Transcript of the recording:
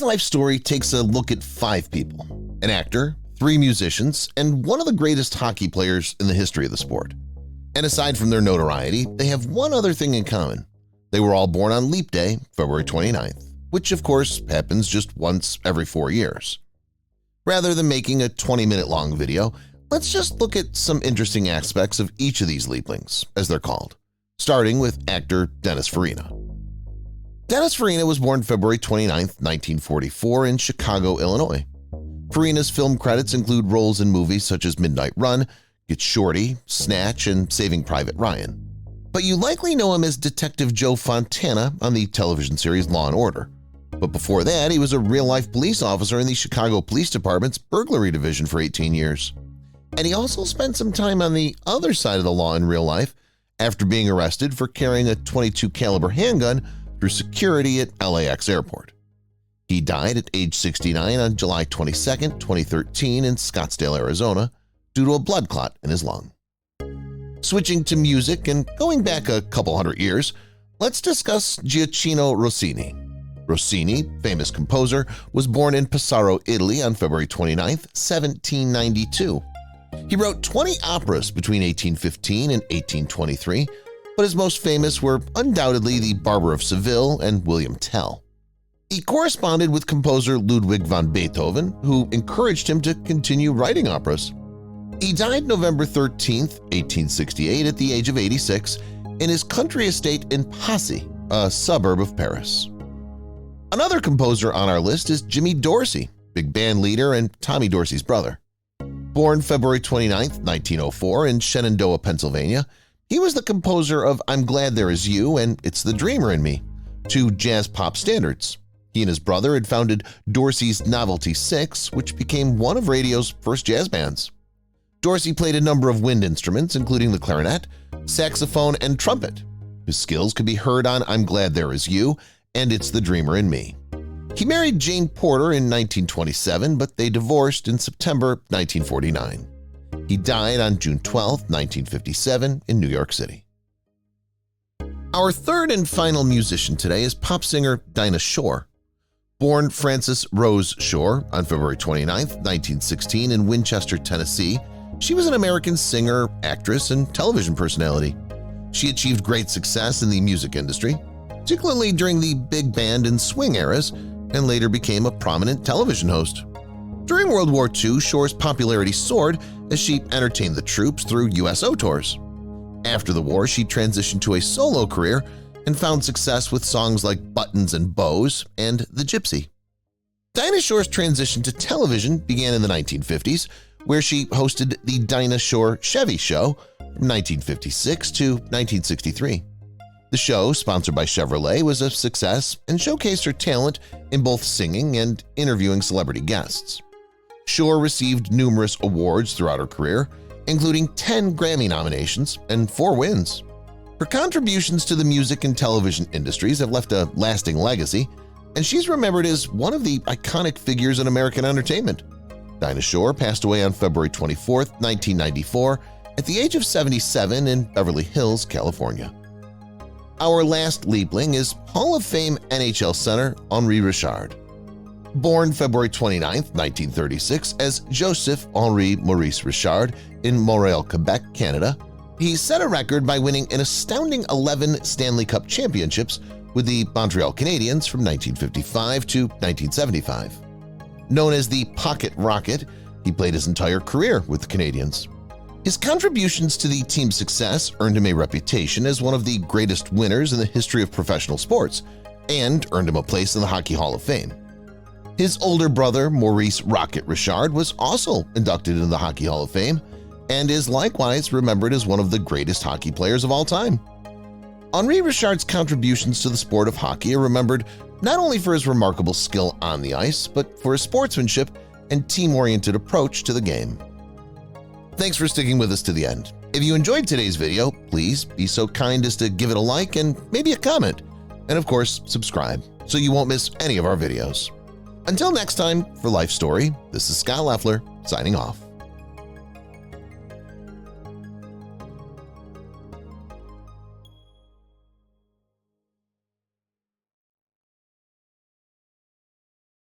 Today's life story takes a look at 5 people: an actor, 3 musicians, and one of the greatest hockey players in the history of the sport. And aside from their notoriety, they have one other thing in common. They were all born on Leap Day, February 29th, which of course happens just once every 4 years. Rather than making a 20-minute-long video, let's just look at some interesting aspects of each of these leaplings, as they're called, starting with actor Dennis Farina. Dennis Farina was born February 29, 1944 in Chicago, Illinois. Farina's film credits include roles in movies such as Midnight Run, Get Shorty, Snatch, and Saving Private Ryan. But you likely know him as Detective Joe Fontana on the television series Law & Order. But before that, he was a real-life police officer in the Chicago Police Department's burglary division for 18 years. And he also spent some time on the other side of the law in real life after being arrested for carrying a .22 caliber handgun through security at LAX airport. He died at age 69 on July 22, 2013 in Scottsdale, Arizona, due to a blood clot in his lung. Switching to music and going back a couple hundred years, let's discuss Gioacchino Rossini. Rossini, famous composer, was born in Pesaro, Italy on February 29, 1792. He wrote 20 operas between 1815 and 1823, but his most famous were undoubtedly The Barber of Seville and William Tell. He corresponded with composer Ludwig van Beethoven, who encouraged him to continue writing operas. He died November 13, 1868 at the age of 86 in his country estate in Passy, a suburb of Paris. Another composer on our list is Jimmy Dorsey, big band leader and Tommy Dorsey's brother. Born February 29, 1904 in Shenandoah, Pennsylvania, he was the composer of I'm Glad There Is You and It's the Dreamer in Me, 2 jazz pop standards. He and his brother had founded Dorsey's Novelty 6, which became one of radio's first jazz bands. Dorsey played a number of wind instruments, including the clarinet, saxophone, and trumpet. His skills could be heard on I'm Glad There Is You and It's the Dreamer in Me. He married Jane Porter in 1927, but they divorced in September 1949. He died on June 12, 1957 in New York City. Our third and final musician today is pop singer Dinah Shore. Born Frances Rose Shore on February 29, 1916 in Winchester, Tennessee, she was an American singer, actress, and television personality. She achieved great success in the music industry, particularly during the big band and swing eras, and later became a prominent television host. During World War II, Shore's popularity soared as she entertained the troops through USO tours. After the war, she transitioned to a solo career and found success with songs like Buttons and Bows and The Gypsy. Dinah Shore's transition to television began in the 1950s, where she hosted the Dinah Shore Chevy Show from 1956 to 1963. The show, sponsored by Chevrolet, was a success and showcased her talent in both singing and interviewing celebrity guests. Shore received numerous awards throughout her career, including 10 Grammy nominations and 4 wins. Her contributions to the music and television industries have left a lasting legacy, and she's remembered as one of the iconic figures in American entertainment. Dinah Shore passed away on February 24, 1994, at the age of 77 in Beverly Hills, California. Our last leapling is Hall of Fame NHL center Henri Richard. Born February 29, 1936 as Joseph-Henri Maurice Richard in Montreal, Quebec, Canada, he set a record by winning an astounding 11 Stanley Cup championships with the Montreal Canadiens from 1955 to 1975. Known as the Pocket Rocket, he played his entire career with the Canadiens. His contributions to the team's success earned him a reputation as one of the greatest winners in the history of professional sports and earned him a place in the Hockey Hall of Fame. His older brother, Maurice Rocket Richard, was also inducted into the Hockey Hall of Fame and is likewise remembered as one of the greatest hockey players of all time. Henri Richard's contributions to the sport of hockey are remembered not only for his remarkable skill on the ice, but for his sportsmanship and team-oriented approach to the game. Thanks for sticking with us to the end. If you enjoyed today's video, please be so kind as to give it a like and maybe a comment, and of course, subscribe so you won't miss any of our videos. Until next time, for Life Story, this is Scott Leffler signing off.